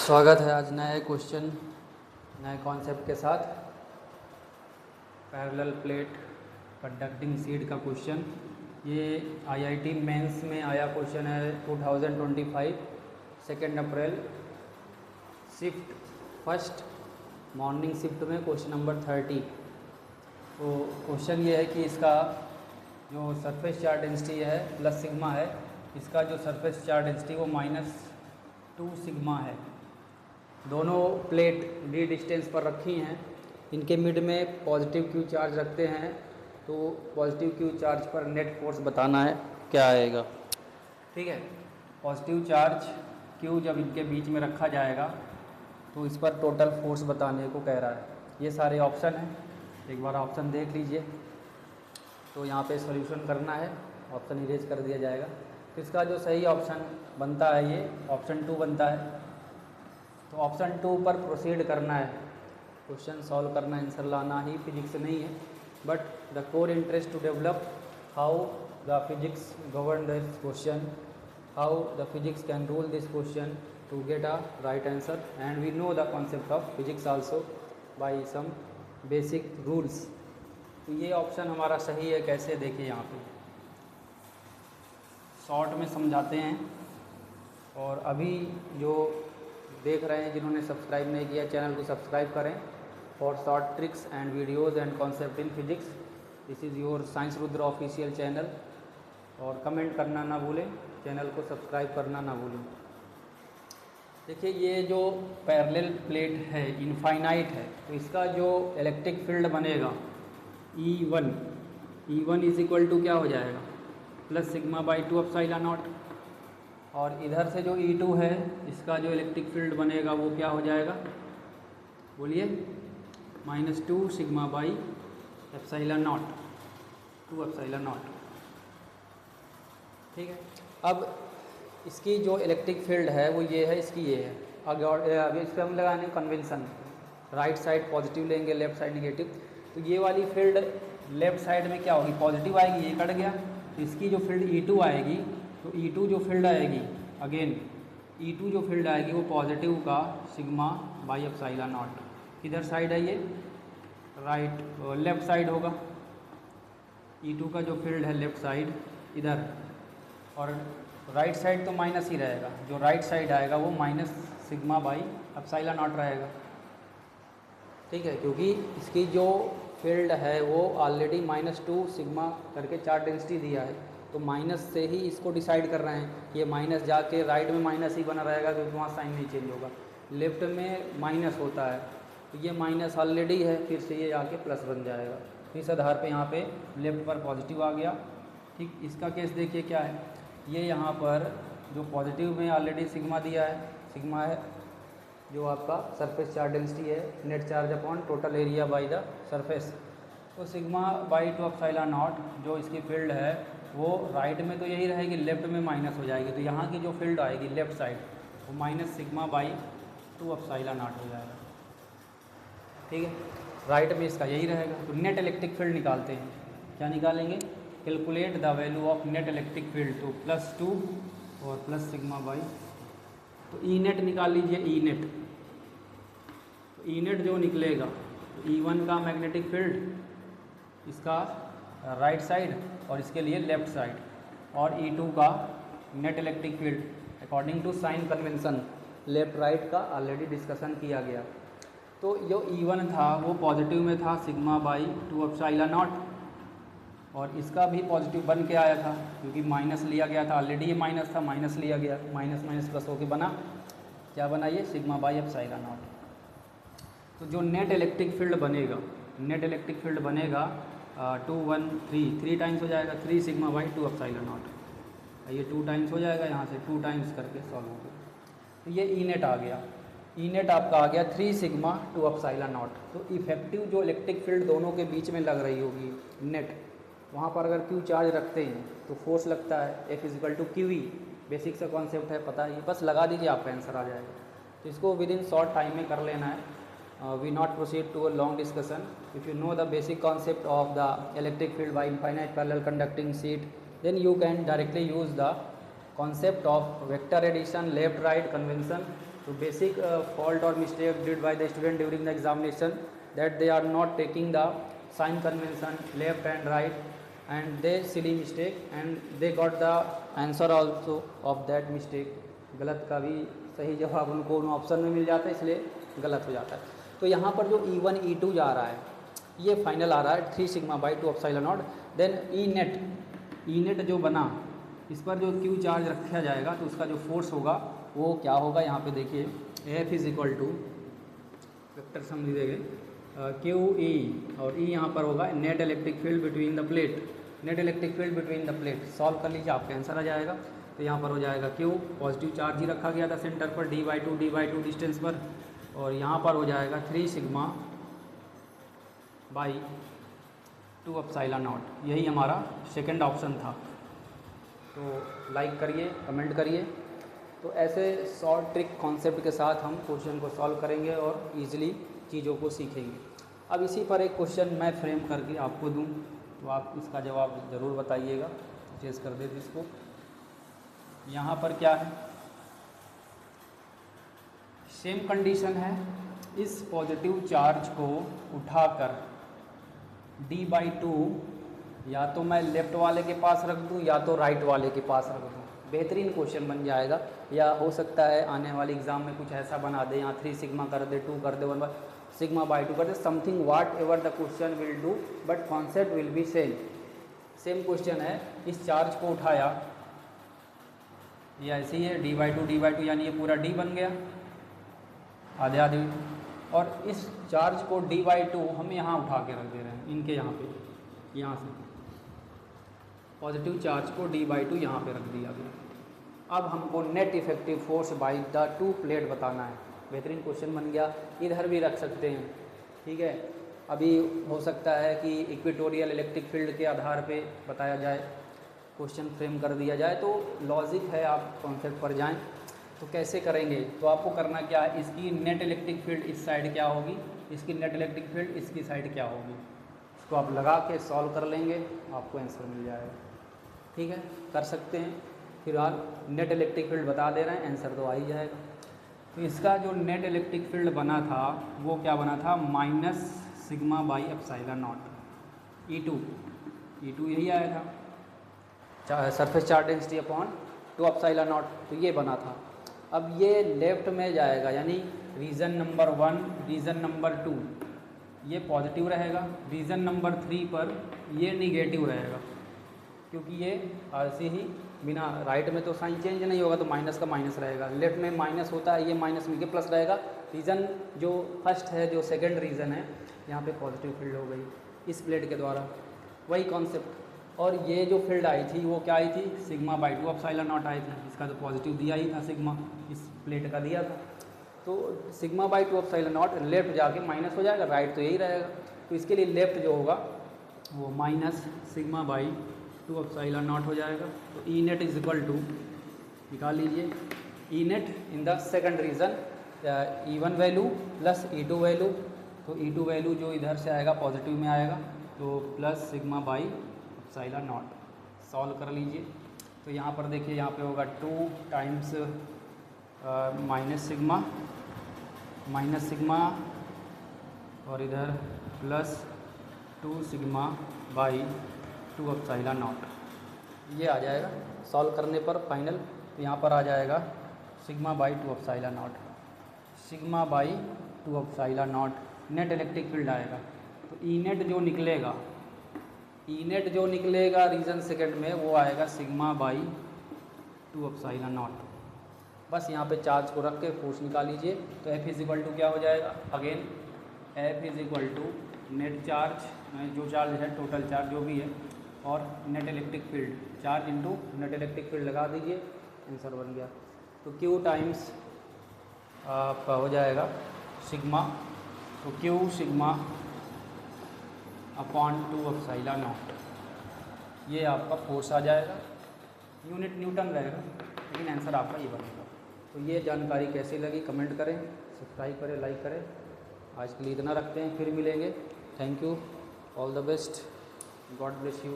स्वागत है आज नए क्वेश्चन नए कॉन्सेप्ट के साथ। पैरेलल प्लेट कंडक्टिंग शीट का क्वेश्चन ये आईआईटी मेंस में आया क्वेश्चन है 2025 2 अप्रैल शिफ्ट फर्स्ट मॉर्निंग शिफ्ट में क्वेश्चन नंबर 30। तो क्वेश्चन ये है कि इसका जो सरफेस चार्ज डेंसिटी है प्लस सिग्मा है, इसका जो सरफेस चार्ज डेंसिटी वो -2 सिग्मा है। दोनों प्लेट डी डिस्टेंस पर रखी हैं, इनके मिड में पॉजिटिव क्यू चार्ज रखते हैं, तो पॉजिटिव क्यू चार्ज पर नेट फोर्स बताना है क्या आएगा। ठीक है, पॉजिटिव चार्ज क्यू जब इनके बीच में रखा जाएगा तो इस पर टोटल फोर्स बताने को कह रहा है। ये सारे ऑप्शन हैं, एक बार ऑप्शन देख लीजिए। तो यहाँ पे सॉल्यूशन करना है, ऑप्शन इरेज कर दिया जाएगा। तो इसका जो सही ऑप्शन बनता है ये ऑप्शन 2 बनता है। तो ऑप्शन 2 पर प्रोसीड करना है, क्वेश्चन सॉल्व करना, आंसर लाना ही फिजिक्स नहीं है, but the core interest to develop how the physics govern this question, how the physics can rule this question to get a right answer, and we know the concept of physics also by some basic rules. तो ये option हमारा सही है। कैसे, देखिए यहाँ पे short में समझाते हैं। और अभी जो देख रहे हैं जिन्होंने सब्सक्राइब नहीं किया, चैनल को सब्सक्राइब करें for short tricks and videos and concept in physics. This is your science Rudra official channel. और कमेंट करना ना भूलें, चैनल को सब्सक्राइब करना ना भूलें। देखिए ये जो पैरेलल प्लेट है इनफाइनाइट है, तो इसका जो इलेक्ट्रिक फील्ड बनेगा E1 इज इक्वल टू क्या हो जाएगा, plus sigma by 2 epsilon not. और इधर से जो E2 है इसका जो इलेक्ट्रिक फील्ड बनेगा वो क्या हो जाएगा, बोलिए, -2 sigma by epsilon not, 2 epsilon not. ठीक है, अब इसकी जो इलेक्ट्रिक फील्ड है वो ये है, इसकी ये है। अभी इस पर हम लगाने कन्वेंशन, राइट साइड पॉजिटिव लेंगे, लेफ्ट साइड निगेटिव। तो ये वाली फील्ड लेफ्ट साइड में क्या होगी, पॉजिटिव आएगी, ये कट गया। तो इसकी जो फील्ड E2 आएगी, तो E2 जो फील्ड आएगी, अगेन E2 जो फील्ड आएगी वो पॉजिटिव का सिग्मा बाई एप्सिलॉन नॉट। किधर साइड है ये, राइट लेफ्ट साइड होगा। E2 का जो फील्ड है लेफ्ट साइड इधर, और राइट साइड तो माइनस ही रहेगा। जो राइट साइड आएगा वो minus sigma by epsilon not रहेगा। ठीक है, क्योंकि इसकी जो फील्ड है वो ऑलरेडी -2 सिग्मा करके चार्ज डेंसिटी दिया है, तो माइनस से ही इसको डिसाइड कर रहे हैं कि ये माइनस जाके राइट में माइनस ही बना रहेगा, क्योंकि वहाँ साइन नहीं चेंज होगा। लेफ्ट में माइनस होता है, तो ये माइनस ऑलरेडी है, फिर से ये आके प्लस बन जाएगा। तो इस आधार पे यहाँ पे लेफ्ट पर पॉजिटिव आ गया। ठीक, इसका केस देखिए क्या है, ये यहाँ पर जो पॉजिटिव में ऑलरेडी सिग्मा दिया है, सिग्मा है जो आपका सरफेस चार्ज डेंसिटी है, net charge upon total area by the surface. तो सिग्मा बाई 2 एप्सिलॉन नॉट जो इसकी फील्ड है वो राइट में तो यही रहेगी, लेफ्ट में माइनस हो जाएगी। तो यहाँ की जो फील्ड आएगी लेफ्ट साइड वो minus sigma by 2 epsilon not हो जाएगा। ठीक है, राइट में इसका यही रहेगा। तो नेट इलेक्ट्रिक फील्ड निकालते हैं, क्या निकालेंगे, calculate the value of net electric field. तो +2 और प्लस सिग्मा बाई, तो ई नेट निकाल लीजिए, ई नेट। तो ई नेट जो निकलेगा, तो E1 का मैग्नेटिक फील्ड इसका राइट साइड और इसके लिए लेफ्ट साइड, और E2 का net electric field according to sign convention left right का ऑलरेडी डिस्कशन किया गया। तो जो E1 था वो पॉजिटिव में था सिग्मा बाई 2 एप्सिलॉन नॉट, और इसका भी पॉजिटिव बन के आया था क्योंकि माइनस लिया गया था, ऑलरेडी ये माइनस था, माइनस लिया गया, माइनस माइनस प्लस होके बना क्या बना, ये सिग्मा बाई एप्सिलॉन नॉट। तो जो नेट इलेक्ट्रिक फील्ड बनेगा, नेट इलेक्ट्रिक फील्ड बनेगा 2 1 3 टाइम्स हो जाएगा, 3 सिग्मा बाई 2 एप्सिलॉन नॉट। ये 2 टाइम्स हो जाएगा, यहाँ से 2 टाइम्स करके सॉल्व हो गया। तो ये ई नेट आ गया, ई नेट आपका आ गया 3 सिग्मा 2 एप्सिलॉन नॉट। तो इफेक्टिव जो इलेक्ट्रिक फील्ड दोनों के बीच में लग रही होगी नेट, वहाँ पर अगर क्यू चार्ज रखते हैं तो फोर्स लगता है F is to QE। Basic सा कॉन्सेप्ट है, पता है, बस लगा दीजिए, आपका आंसर आ जाएगा। तो इसको विद इन शॉर्ट टाइम में कर लेना है। We not proceed to a long discussion. If you know the basic concept of the electric field by infinite parallel conducting sheet, then you can directly use the concept of vector addition, left right convention तो basic fault और mistake did by the student during the examination that they are not taking the sign convention left and right and they silly mistake and they got the answer also of that mistake. गलत का भी सही जवाब उनको उन option में मिल जाता है, इसलिए गलत हो जाता है। तो यहाँ पर जो E1 E2 जा रहा है ये फाइनल आ रहा है 3 sigma by 2 epsilon naught. Then E net जो बना इस पर जो क्यू चार्ज रखा जाएगा तो उसका जो फोर्स होगा वो क्या होगा, यहाँ पे देखिए F is equal to vector समझ देंगे क्यू ई और ई यहाँ पर होगा net electric field between the plate, net electric field between the plate. Solve कर लीजिए आपका आंसर आ जाएगा। तो यहाँ पर हो जाएगा क्यू पॉजिटिव चार्ज ही रखा गया था सेंटर पर d/2 डिस्टेंस पर, और यहाँ पर हो जाएगा 3 सिग्मा बाई 2 एप्सिलॉन नॉट। यही हमारा सेकंड ऑप्शन था। तो लाइक करिए, कमेंट करिए। तो ऐसे शॉर्ट ट्रिक कॉन्सेप्ट के साथ हम क्वेश्चन को सॉल्व करेंगे और इजीली चीज़ों को सीखेंगे। अब इसी पर एक क्वेश्चन मैं फ्रेम करके आपको दूं तो आप इसका जवाब ज़रूर बताइएगा। चेस कर देते इसको। यहाँ पर क्या है, सेम कंडीशन है, इस पॉजिटिव चार्ज को उठाकर d/2 या तो मैं लेफ़्ट वाले के पास रख दूं या तो राइट वाले के पास रख दूं। बेहतरीन क्वेश्चन बन जाएगा। या हो सकता है आने वाले एग्ज़ाम में कुछ ऐसा बना दे, यहाँ 3 सिग्मा कर दे, 2 कर दे, 1 सिग्मा बाई 2 कर दे, something whatever the question will do but concept will be same. Same question है, इस चार्ज को उठाया, ये ऐसे ही है d/2 यानी ये पूरा d बन गया आधे आधे, और इस चार्ज को d/2 हम यहाँ उठा के रख दे रहे हैं इनके यहाँ पे, यहाँ से पॉजिटिव चार्ज को d/2 यहाँ पे रख दिया गया। अब हमको net effective force by the 2 plate बताना है। बेहतरीन क्वेश्चन बन गया। इधर भी रख सकते हैं, ठीक है। अभी हो सकता है कि इक्वेटोरियल इलेक्ट्रिक फील्ड के आधार पे बताया जाए, क्वेश्चन फ्रेम कर दिया जाए। तो लॉजिक है, आप कॉन्सेप्ट पर जाएं। तो कैसे करेंगे, तो आपको करना क्या है, इसकी नेट इलेक्ट्रिक फील्ड इस साइड क्या होगी, इसकी नेट इलेक्ट्रिक फील्ड इसकी साइड क्या होगी, इसको आप लगा के सॉल्व कर लेंगे, आपको आंसर मिल जाएगा। ठीक है, कर सकते हैं। फिलहाल नेट इलेक्ट्रिक फील्ड बता दे रहे हैं, आंसर तो आ ही जाएगा। तो इसका जो नेट इलेक्ट्रिक फील्ड बना था वो क्या बना था, minus sigma by epsilon not E2 यही आया था, surface charge density upon 2 epsilon not. तो ये बना था। अब ये लेफ्ट में जाएगा, यानी रीजन नंबर 1 रीजन नंबर 2 ये पॉजिटिव रहेगा, रीजन नंबर 3 पर ये निगेटिव रहेगा, क्योंकि ये ऐसे ही बिना राइट में तो साइन चेंज नहीं होगा, तो माइनस का माइनस रहेगा। लेफ्ट में माइनस होता है, ये माइनस मिलके प्लस रहेगा। रीजन जो फर्स्ट है, जो सेकंड रीजन है, यहाँ पे पॉजिटिव फील्ड हो गई इस प्लेट के द्वारा, वही कॉन्सेप्ट। और ये जो फील्ड आई थी वो क्या आई थी, sigma by 2 epsilon not I थी। इसका तो पॉजिटिव दिया ही था, सिग्मा इस प्लेट का दिया था। तो sigma by 2 epsilon not left जाके माइनस हो जाएगा, राइट तो यही रहेगा। तो इसके लिए लेफ्ट जो होगा वो minus sigma by 2 epsilon not हो जाएगा। तो E net is equal to, निकाल लीजिए, E net in the second region E1 value plus E2 value. तो E2 वैल्यू जो इधर से आएगा पॉजिटिव में आएगा, तो plus sigma by epsilon not. Solve कर लीजिए। तो यहाँ पर देखिए, यहाँ पे होगा 2 टाइम्स माइनस सिग्मा और इधर plus 2 sigma by 2 epsilon not, ये आ जाएगा। सॉल्व करने पर फाइनल यहाँ पर आ जाएगा sigma by 2 epsilon not, sigma by 2 epsilon not net electric field आएगा। तो ई नेट जो निकलेगा रीजन सेकंड में वो आएगा सिग्मा बाई 2 एप्सिलॉन नॉट। बस यहाँ पे चार्ज को रख के फोर्स निकाल लीजिए। तो F इज इक्वल टू क्या हो जाएगा, again F is equal to net charge, जो चार्ज है टोटल चार्ज जो भी है, और net electric field, charge into net electric field लगा दीजिए, आंसर बन गया। तो Q टाइम्स आपका हो जाएगा सिग्मा, तो Q sigma upon 2 epsilon not, ये आपका फोर्स आ जाएगा। यूनिट न्यूटन रहेगा, लेकिन आंसर आपका ये बनेगा। तो ये जानकारी कैसी लगी कमेंट करें, सब्सक्राइब करें, लाइक करें। आज के लिए इतना रखते हैं, फिर मिलेंगे। Thank you, all the best, God bless you.